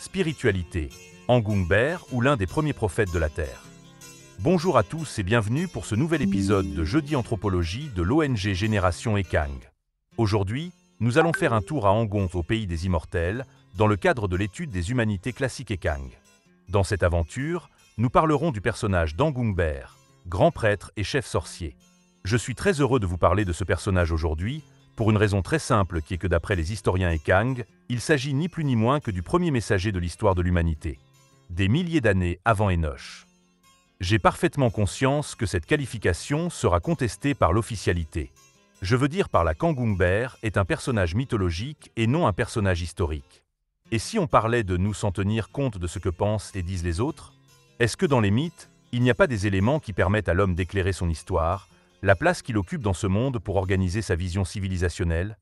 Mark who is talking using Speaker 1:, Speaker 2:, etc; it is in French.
Speaker 1: Spiritualité, Angung-ber ou l'un des premiers prophètes de la Terre. Bonjour à tous et bienvenue pour ce nouvel épisode de Jeudi Anthropologie de l'ONG Génération Ekang. Aujourd'hui, nous allons faire un tour à Angong au pays des immortels, dans le cadre de l'étude des humanités classiques Ekang. Dans cette aventure, nous parlerons du personnage d'Angung-ber, grand prêtre et chef sorcier. Je suis très heureux de vous parler de ce personnage aujourd'hui, pour une raison très simple qui est que d'après les historiens Ekang, il s'agit ni plus ni moins que du premier messager de l'histoire de l'humanité, des milliers d'années avant Enoch. J'ai parfaitement conscience que cette qualification sera contestée par l'officialité. Je veux dire par là qu'Angung-ber est un personnage mythologique et non un personnage historique. Et si on parlait de nous sans tenir compte de ce que pensent et disent les autres? Est-ce que dans les mythes, il n'y a pas des éléments qui permettent à l'homme d'éclairer son histoire, la place qu'il occupe dans ce monde pour organiser sa vision civilisationnelle?